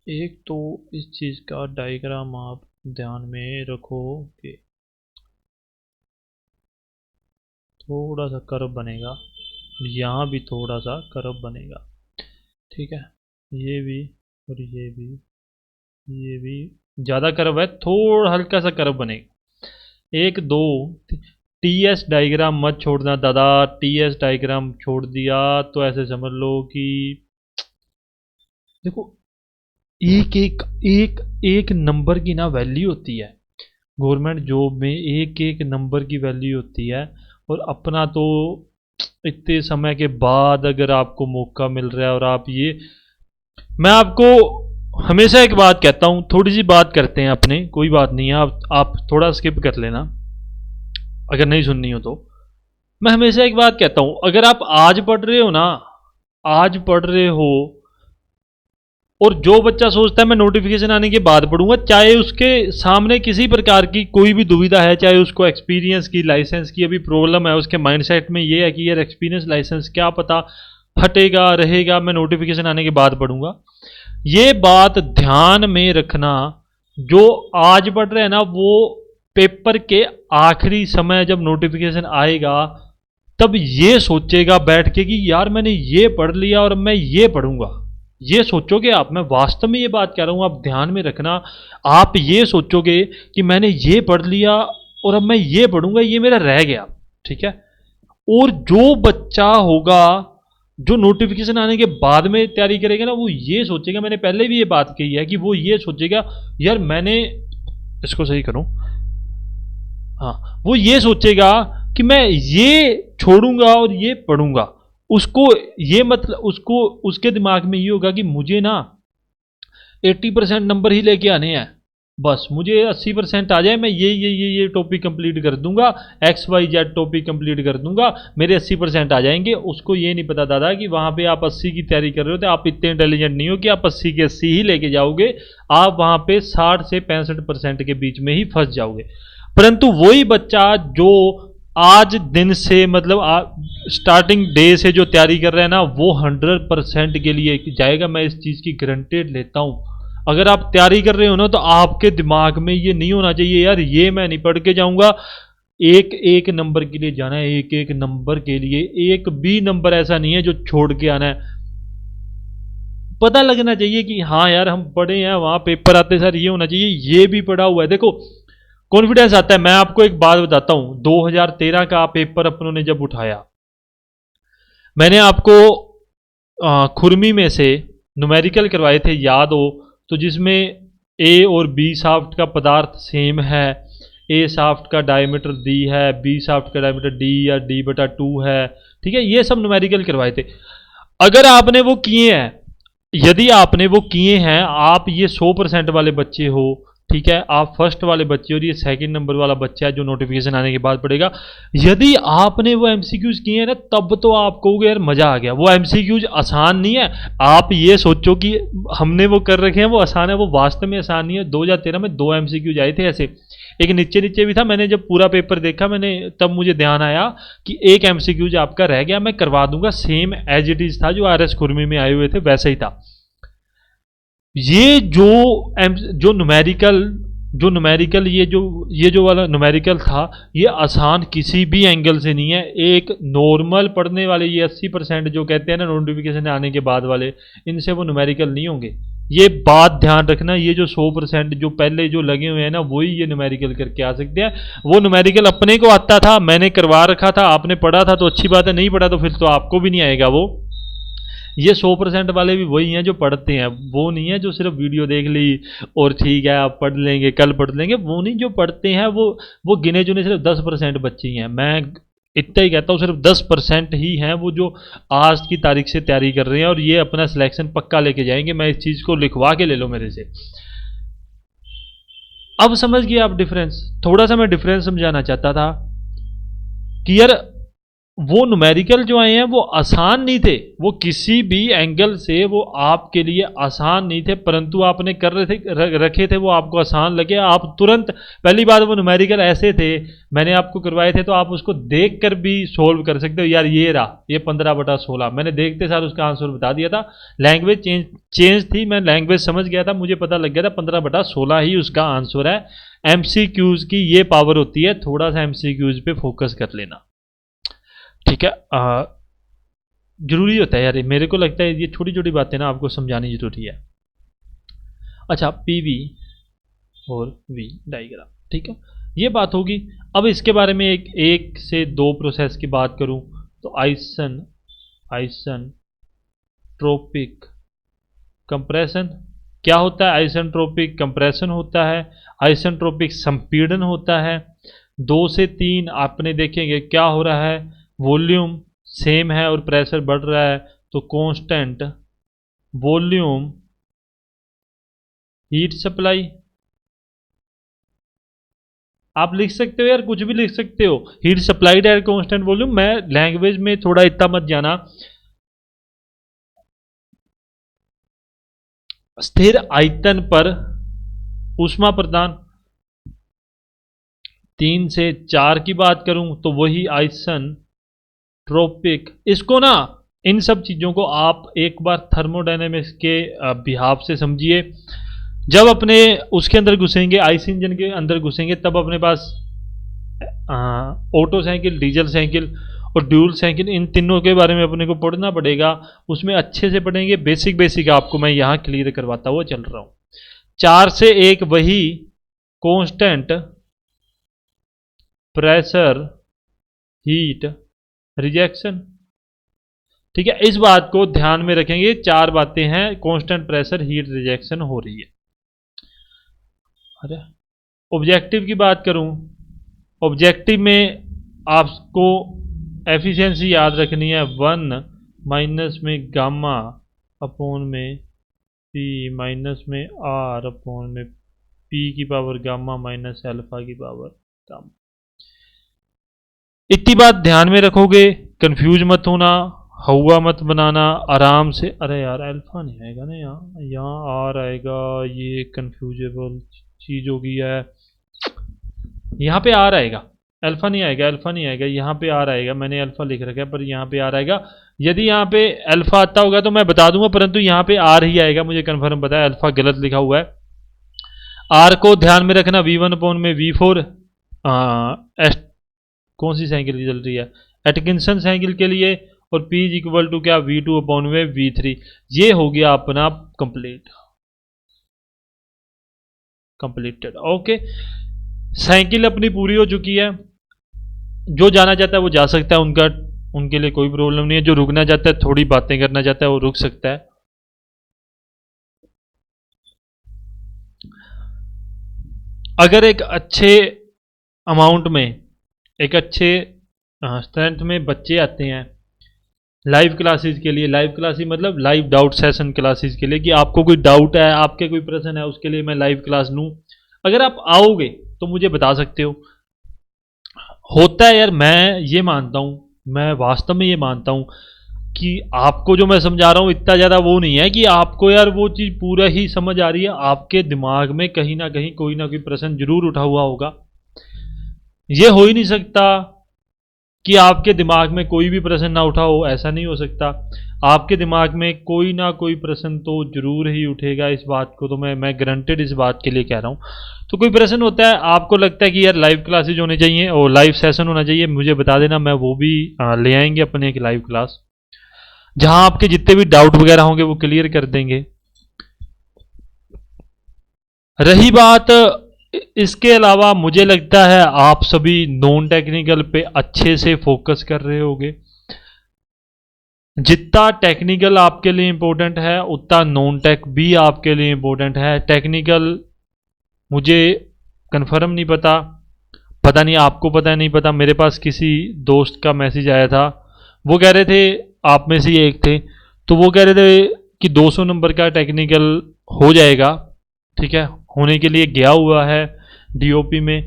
एक तो इस चीज का डायग्राम आप ध्यान में रखो कि थोड़ा सा कर्व बनेगा, यहाँ भी थोड़ा सा कर्व बनेगा, ठीक है, ये भी और ये भी ज़्यादा कर्व है, थोड़ा हल्का सा कर्व बनेगा। एक दो टीएस डायग्राम मत छोड़ना दादा, टीएस डायग्राम छोड़ दिया तो ऐसे समझ लो कि देखो एक नंबर की ना वैल्यू होती है, गवर्नमेंट जॉब में एक नंबर की वैल्यू होती है, और अपना तो इतने समय के बाद अगर आपको मौका मिल रहा है और आप ये, मैं आपको हमेशा एक बात कहता हूँ, थोड़ी सी बात करते हैं अपने, कोई बात नहीं है, आप थोड़ा स्किप कर लेना अगर नहीं सुननी हो तो। मैं हमेशा एक बात कहता हूँ, अगर आप आज पढ़ रहे हो ना, आज पढ़ रहे हो, और जो बच्चा सोचता है मैं नोटिफिकेशन आने के बाद पढ़ूंगा, चाहे उसके सामने किसी प्रकार की कोई भी दुविधा है, चाहे उसको एक्सपीरियंस की, लाइसेंस की अभी प्रॉब्लम है, उसके माइंडसेट में ये है कि यार एक्सपीरियंस लाइसेंस क्या पता हटेगा रहेगा, मैं नोटिफिकेशन आने के बाद पढ़ूंगा, ये बात ध्यान में रखना। जो आज पढ़ रहे हैं ना, वो पेपर के आखिरी समय जब नोटिफिकेशन आएगा तब ये सोचेगा बैठ के कि यार मैंने ये पढ़ लिया और मैं ये पढ़ूंगा, ये सोचोगे आप, मैं वास्तव में ये बात कह रहा हूं, आप ध्यान में रखना, आप ये सोचोगे कि मैंने ये पढ़ लिया और अब मैं ये पढ़ूंगा, ये मेरा रह गया, ठीक है। और जो बच्चा होगा जो नोटिफिकेशन आने के बाद में तैयारी करेगा ना, वो ये सोचेगा, मैंने पहले भी ये बात कही है कि वो ये सोचेगा यार मैंने, इसको सही करूं, हाँ, वो ये सोचेगा कि मैं ये छोड़ूंगा और ये पढ़ूंगा, उसको ये मतलब उसको उसके दिमाग में ये होगा कि मुझे ना 80% नंबर ही लेके आने हैं, बस मुझे 80% आ जाए, मैं ये टॉपिक कंप्लीट कर दूंगा, XYZ टॉपिक कंप्लीट कर दूंगा, मेरे 80% आ जाएंगे। उसको ये नहीं पता दादा कि वहां पे आप 80 की तैयारी कर रहे हो तो आप इतने इंटेलिजेंट नहीं हो कि आप 80 के 80 ही लेके जाओगे, आप वहां पे 60 से 65% के बीच में ही फंस जाओगे। परंतु वही बच्चा जो आज दिन से मतलब स्टार्टिंग डे से जो तैयारी कर रहे हैं ना, वो 100% के लिए जाएगा, मैं इस चीज़ की गारंटेड लेता हूँ। अगर आप तैयारी कर रहे हो ना, तो आपके दिमाग में ये नहीं होना चाहिए यार ये मैं नहीं पढ़ के जाऊंगा, एक नंबर के लिए जाना है, एक नंबर के लिए, एक भी नंबर ऐसा नहीं है जो छोड़ के आना है। पता लगना चाहिए कि हाँ यार हम पढ़े हैं, वहां पेपर आते सर ये होना चाहिए, ये भी पढ़ा हुआ है। देखो कॉन्फिडेंस आता है। मैं आपको एक बात बताता हूं, 2013 का पेपर अपनों ने जब उठाया, मैंने आपको खुरमी में से न्यूमेरिकल करवाए थे, याद हो तो, जिसमें ए और बी शाफ्ट का पदार्थ सेम है, ए शाफ्ट का डायमीटर डी है, बी शाफ्ट का डायमीटर डी या डी बटा 2 है, ठीक है, ये सब न्यूमेरिकल करवाए थे। अगर आपने वो किए हैं, यदि आपने वो किए हैं, आप ये 100% वाले बच्चे हो, ठीक है, आप फर्स्ट वाले बच्चे हो, ये सेकंड नंबर वाला बच्चा है जो नोटिफिकेशन आने के बाद पड़ेगा, यदि आपने वो एमसीक्यूज किए हैं ना, तब तो आप कहोगे यार मजा आ गया। वो एमसीक्यूज आसान नहीं है, आप ये सोचो कि हमने वो कर रखे हैं वो आसान है, वो वास्तव में आसान नहीं है। 2013 में 2 एमसीक्यूज आए थे ऐसे, एक नीचे नीचे भी था। मैंने जब पूरा पेपर देखा, मैंने तब मुझे ध्यान आया कि एक एमसीक्यूज आपका रह गया, मैं करवा दूंगा, सेम एज इट इज था जो आरएस खुरमी में आए हुए थे वैसे ही था। ये जो न्यूमेरिकल ये जो वाला न्यूमेरिकल था, ये आसान किसी भी एंगल से नहीं है। एक नॉर्मल पढ़ने वाले ये 80% जो कहते हैं ना नोटिफिकेशन आने के बाद वाले, इनसे वो न्यूमेरिकल नहीं होंगे। ये बात ध्यान रखना, ये जो 100% जो पहले जो लगे हुए हैं ना, वही ये न्यूमेरिकल करके आ सकते हैं। वो न्यूमेरिकल अपने को आता था, मैंने करवा रखा था, आपने पढ़ा था तो अच्छी बात है, नहीं पढ़ा तो फिर तो आपको भी नहीं आएगा वो। ये 100% वाले भी वही हैं जो पढ़ते हैं, वो नहीं है जो सिर्फ वीडियो देख ली और ठीक है आप पढ़ लेंगे कल पढ़ लेंगे, वो नहीं। जो पढ़ते हैं वो गिने चुने सिर्फ 10% बच्चे ही हैं। मैं इतना ही कहता हूँ, सिर्फ 10% ही हैं वो जो आज की तारीख से तैयारी कर रहे हैं, और ये अपना सिलेक्शन पक्का लेके जाएंगे। मैं इस चीज़ को लिखवा के ले लो मेरे से। अब समझ गए आप डिफरेंस? थोड़ा सा मैं डिफरेंस समझाना चाहता था कि यार वो न्यूमेरिकल जो आए हैं वो आसान नहीं थे, वो किसी भी एंगल से वो आपके लिए आसान नहीं थे, परंतु आपने कर रहे थे रखे थे, वो आपको आसान लगे, आप तुरंत। पहली बात, वो न्यूमेरिकल ऐसे थे, मैंने आपको करवाए थे तो आप उसको देख कर भी सोल्व कर सकते हो। यार ये रहा, ये 15/16, मैंने देखते सार उसका आंसर बता दिया था। लैंग्वेज चेंज थी, मैं लैंग्वेज समझ गया था, मुझे पता लग गया था 15/16 ही उसका आंसर है। एमसीक्यूज की ये पावर होती है, थोड़ा सा एमसीक्यूज पे फोकस कर लेना, ठीक है। जरूरी होता है यार, मेरे को लगता है ये छोटी छोटी बातें ना आपको समझानी जरूरी है। अच्छा, पीवी और वी डायग्राम, ठीक है, ये बात होगी। अब इसके बारे में एक से दो प्रोसेस की बात करूं तो आइसन ट्रोपिक कंप्रेशन क्या होता है? आइसेंट्रोपिक कंप्रेशन होता है, आइसेंट्रोपिक संपीड़न होता है। 2 से 3 आपने देखेंगे क्या हो रहा है, वॉल्यूम सेम है और प्रेशर बढ़ रहा है, तो कांस्टेंट वॉल्यूम हीट सप्लाई। आप लिख सकते हो यार, कुछ भी लिख सकते हो, heat supplied at constant volume. मैं लैंग्वेज में थोड़ा इतना मत जाना। स्थिर आयतन पर ऊष्मा प्रदान, 3 से 4 की बात करूं तो वही आइसन ट्रोपिक। इसको ना, इन सब चीज़ों को आप एक बार थर्मोडायनेमिक्स के बिहाफ से समझिए। जब अपने उसके अंदर घुसेंगे, आइस इंजन के अंदर घुसेंगे, तब अपने पास ऑटो साइकिल, डीजल साइकिल और ड्यूल साइकिल, इन तीनों के बारे में अपने को पढ़ना पड़ेगा। उसमें अच्छे से पढ़ेंगे, बेसिक बेसिक आपको मैं यहाँ क्लियर करवाता हुआ चल रहा हूँ। 4 से 1 वही कांस्टेंट प्रेशर हीट रिजेक्शन, ठीक है। इस बात को ध्यान में रखेंगे, 4 बातें हैं, कांस्टेंट प्रेशर हीट रिजेक्शन हो रही है। अरे ऑब्जेक्टिव की बात करूं, ऑब्जेक्टिव में आपको एफिशिएंसी याद रखनी है, 1 माइनस में गामा अपॉन में पी माइनस में आर अपॉन में पी की पावर गामा माइनस अल्फा की पावर गामा। इतनी बात ध्यान में रखोगे, कंफ्यूज मत होना, हवा मत बनाना, आराम से। अरे यार अल्फा नहीं आएगा ना, यहाँ आर आएगा, ये कंफ्यूजेबल चीज होगी है। यहाँ पे आर आएगा, अल्फा नहीं आएगा, अल्फा नहीं आएगा, यहाँ पे आर आएगा। मैंने अल्फा लिख रखा है पर यहाँ पे आर आएगा। यदि यहाँ पे अल्फा आता होगा तो मैं बता दूंगा, परंतु यहाँ पे आर ही आएगा, मुझे कंफर्म पता है, अल्फा गलत लिखा हुआ है। आर को ध्यान में रखना, V1 अपॉन में V4। कौन सी साइकिल की चल रही है? एटकिंसन साइकिल के लिए। और P इज इक्वल टू क्या, V2 अपॉन में V3। ये हो गया अपना कंप्लीटेड। ओके, साइकिल अपनी पूरी हो चुकी है। जो जाना चाहता है वो जा सकता है, उनके लिए कोई प्रॉब्लम नहीं है। जो रुकना चाहता है, थोड़ी बातें करना चाहता है, वो रुक सकता है। अगर एक अच्छे अमाउंट में, एक अच्छे स्ट्रेंथ में बच्चे आते हैं लाइव क्लासेस के लिए, लाइव क्लासेस मतलब लाइव डाउट सेशन क्लासेस के लिए, कि आपको कोई डाउट है, आपके कोई प्रश्न है, उसके लिए मैं लाइव क्लास लूँ, अगर आप आओगे तो मुझे बता सकते हो। होता है यार, मैं ये मानता हूँ, मैं वास्तव में ये मानता हूँ कि आपको जो मैं समझा रहा हूँ इतना ज़्यादा वो नहीं है कि आपको यार वो चीज़ पूरा ही समझ आ रही है। आपके दिमाग में कहीं ना कहीं कोई ना कोई प्रश्न जरूर उठा हुआ होगा। ये हो ही नहीं सकता कि आपके दिमाग में कोई भी प्रश्न ना उठा हो, ऐसा नहीं हो सकता। आपके दिमाग में कोई ना कोई प्रश्न तो जरूर ही उठेगा। इस बात को तो मैं गारंटेड इस बात के लिए कह रहा हूँ। तो कोई प्रश्न होता है, आपको लगता है कि यार लाइव क्लासेज होने चाहिए और लाइव सेशन होना चाहिए, मुझे बता देना, मैं वो भी ले आएंगे अपने एक लाइव क्लास, जहां आपके जितने भी डाउट वगैरह होंगे वो क्लियर कर देंगे। रही बात इसके अलावा, मुझे लगता है आप सभी नॉन टेक्निकल पे अच्छे से फोकस कर रहे होंगे। जितना टेक्निकल आपके लिए इंपॉर्टेंट है उतना नॉन टेक भी आपके लिए इंपॉर्टेंट है। टेक्निकल मुझे कंफर्म नहीं पता, पता नहीं आपको पता नहीं पता। मेरे पास किसी दोस्त का मैसेज आया था, वो कह रहे थे, आप में से एक थे, तो वो कह रहे थे कि 200 नंबर का टेक्निकल हो जाएगा। ठीक है, होने के लिए गया हुआ है डीओपी में,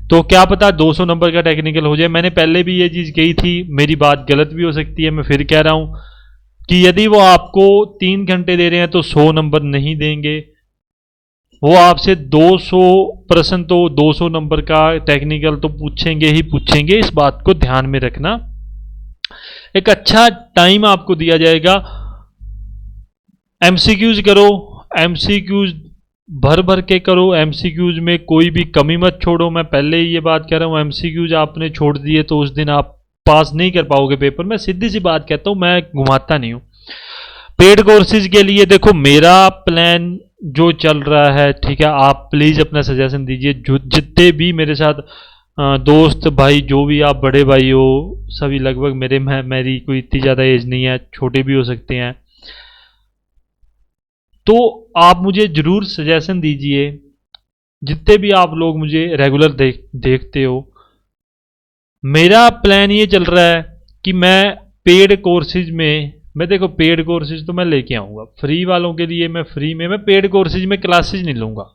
तो क्या पता 200 नंबर का टेक्निकल हो जाए। मैंने पहले भी ये चीज़ कही थी, मेरी बात गलत भी हो सकती है, मैं फिर कह रहा हूँ कि यदि वो आपको 3 घंटे दे रहे हैं तो 100 नंबर नहीं देंगे। वो आपसे 200 प्रश्न तो 200 नंबर का टेक्निकल तो पूछेंगे ही पूछेंगे। इस बात को ध्यान में रखना। एक अच्छा टाइम आपको दिया जाएगा, एमसीक्यूज करो, एमसीक्यूज भर भर के करो, एमसीक्यूज में कोई भी कमी मत छोड़ो। मैं पहले ही ये बात कह रहा हूँ, एमसीक्यूज आपने छोड़ दिए तो उस दिन आप पास नहीं कर पाओगे पेपर। मैं सीधी सी बात कहता हूँ, मैं घुमाता नहीं हूँ। पेड कोर्सेज के लिए देखो, मेरा प्लान जो चल रहा है, ठीक है, आप प्लीज़ अपना सजेशन दीजिए। जो जितने भी मेरे साथ दोस्त भाई, जो भी आप बड़े भाई हो, सभी लगभग मेरी कोई इतनी ज़्यादा एज नहीं है, छोटे भी हो सकते हैं, तो आप मुझे ज़रूर सजेशन दीजिए। जितने भी आप लोग मुझे रेगुलर देखते हो, मेरा प्लान ये चल रहा है कि मैं पेड कोर्सेज में, मैं देखो पेड कोर्सेज तो मैं लेके आऊँगा, फ्री वालों के लिए मैं फ्री में, मैं पेड कोर्सेज में क्लासेज नहीं लूँगा।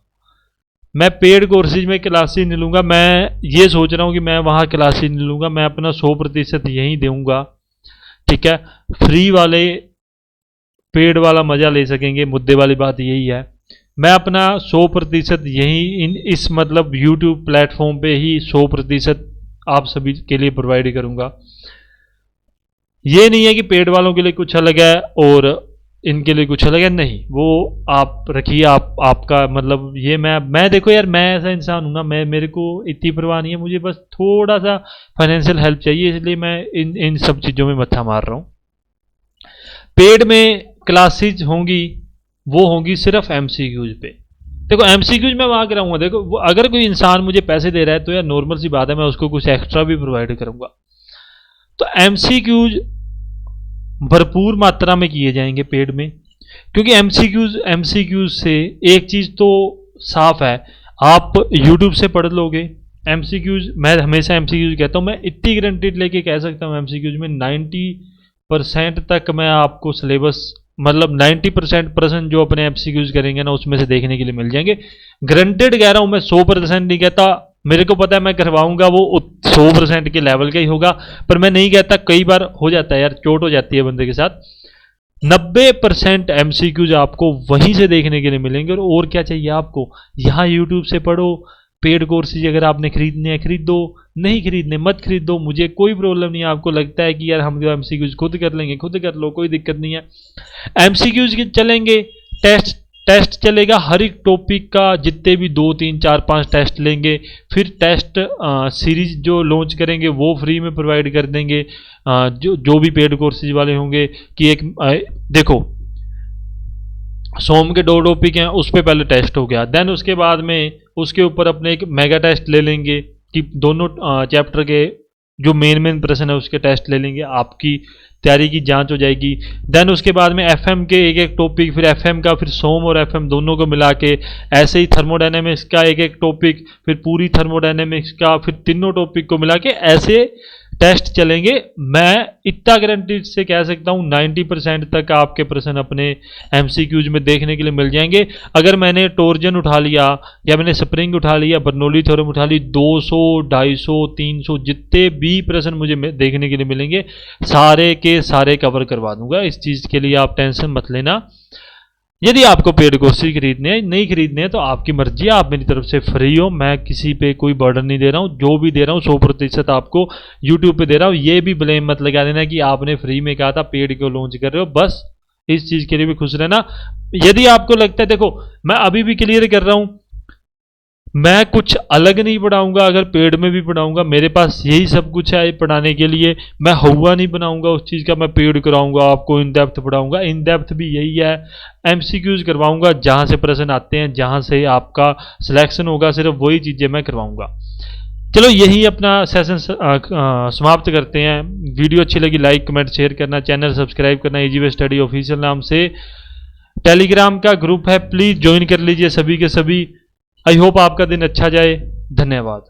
मैं पेड कोर्सेज में क्लासेज नहीं लूँगा। मैं ये सोच रहा हूँ कि मैं वहाँ क्लासेज नहीं लूँगा, मैं अपना 100% यहीं दूँगा। ठीक है, फ्री वाले पेड वाला मज़ा ले सकेंगे, मुद्दे वाली बात यही है। मैं अपना 100% यहीं इस मतलब यूट्यूब प्लेटफॉर्म पे ही 100% आप सभी के लिए प्रोवाइड करूँगा। ये नहीं है कि पेड वालों के लिए कुछ अलग है और इनके लिए कुछ अलग है, नहीं, वो आप रखिए। आपका मतलब ये मैं देखो यार, मैं ऐसा इंसान हूँ ना, मेरे को इतनी परवाह नहीं है, मुझे बस थोड़ा सा फाइनेंशियल हेल्प चाहिए, इसलिए मैं इन सब चीज़ों में मत्था मार रहा हूँ। पेड में क्लासेज होंगी, वो होंगी सिर्फ एमसीक्यूज पे। देखो एमसीक्यूज मैं वहाँ कराऊंगा, देखो अगर कोई इंसान मुझे पैसे दे रहा है तो यार नॉर्मल सी बात है, मैं उसको कुछ एक्स्ट्रा भी प्रोवाइड करूंगा। तो एमसीक्यूज भरपूर मात्रा में किए जाएंगे पेड में, क्योंकि एमसीक्यूज से एक चीज़ तो साफ है, आप यूट्यूब से पढ़ लोगे एमसीक्यूज। मैं हमेशा एमसीक्यूज कहता हूँ, मैं इतनी गारंटी लेके कह सकता हूँ एमसीक्यूज में 90% तक मैं आपको सिलेबस, मतलब 90% प्रश्न जो अपने एमसीक्यूज करेंगे ना उसमें से देखने के लिए मिल जाएंगे। गारंटेड कह रहा हूँ मैं, 100% नहीं कहता। मेरे को पता है मैं करवाऊंगा वो 100% के लेवल का ही होगा, पर मैं नहीं कहता, कई बार हो जाता है यार, चोट हो जाती है बंदे के साथ। 90% एमसीक्यूज आपको वहीं से देखने के लिए मिलेंगे। और क्या चाहिए आपको, यहाँ यूट्यूब से पढ़ो। पेड कोर्सेज अगर आपने खरीदने हैं खरीद दो, नहीं खरीदने मत खरीद दो, मुझे कोई प्रॉब्लम नहीं है। आपको लगता है कि यार हम जो एमसीक्यूज खुद कर लेंगे, खुद कर लो, कोई दिक्कत नहीं है। एमसीक्यूज के चलेंगे, टेस्ट चलेगा हर एक टॉपिक का, जितने भी 2 3 4 5 टेस्ट लेंगे। फिर टेस्ट सीरीज जो लॉन्च करेंगे वो फ्री में प्रोवाइड कर देंगे, जो भी पेड कोर्सेज वाले होंगे कि एक देखो सोम के 2 टॉपिक हैं, उस पर पहले टेस्ट हो गया, देन उसके बाद में उसके ऊपर अपने एक मेगा टेस्ट ले लेंगे कि दोनों चैप्टर के जो मेन प्रश्न है उसके टेस्ट ले लेंगे, आपकी तैयारी की जांच हो जाएगी। देन उसके बाद में एफएम के एक एक टॉपिक, फिर एफएम का, फिर सोम और एफएम दोनों को मिला के, ऐसे ही थर्मोडायनेमिक्स का एक एक टॉपिक, फिर पूरी थर्मोडायनेमिक्स का, फिर तीनों टॉपिक को मिला के ऐसे टेस्ट चलेंगे। मैं इतना गारंटी से कह सकता हूँ 90% तक आपके प्रश्न अपने एमसीक्यूज में देखने के लिए मिल जाएंगे। अगर मैंने टोर्जन उठा लिया या मैंने स्प्रिंग उठा लिया, बर्नौली थ्योरम उठा ली, 200 250 300 जितने भी प्रश्न मुझे देखने के लिए मिलेंगे सारे के सारे कवर करवा दूंगा। इस चीज़ के लिए आप टेंशन मत लेना। यदि आपको पेड कोर्सेज खरीदने हैं, नहीं खरीदने हैं तो आपकी मर्जी है, आप मेरी तरफ से फ्री हो, मैं किसी पे कोई बर्डन नहीं दे रहा हूँ। जो भी दे रहा हूँ 100% आपको यूट्यूब पे दे रहा हूँ। ये भी ब्लेम मत लगा देना कि आपने फ्री में कहा था, पेड क्यों लॉन्च कर रहे हो। बस इस चीज़ के लिए भी खुश रहना। यदि आपको लगता है, देखो मैं अभी भी क्लियर कर रहा हूँ, मैं कुछ अलग नहीं पढ़ाऊंगा। अगर पेड में भी पढ़ाऊंगा, मेरे पास यही सब कुछ है पढ़ाने के लिए। मैं हुआ नहीं बनाऊंगा उस चीज़ का, मैं पेड कराऊंगा आपको, इन डेप्थ पढ़ाऊंगा। इन डेप्थ भी यही है, एमसीक्यूज करवाऊंगा, जहां से प्रश्न आते हैं, जहां से आपका सिलेक्शन होगा, सिर्फ वही चीज़ें मैं करवाऊंगा। चलो यही अपना सेशन समाप्त करते हैं। वीडियो अच्छी लगी लाइक कमेंट शेयर करना, चैनल सब्सक्राइब करना। इजी वे स्टडी ऑफिशियल नाम से टेलीग्राम का ग्रुप है, प्लीज़ ज्वाइन कर लीजिए सभी के सभी। आई होप आपका दिन अच्छा जाए। धन्यवाद।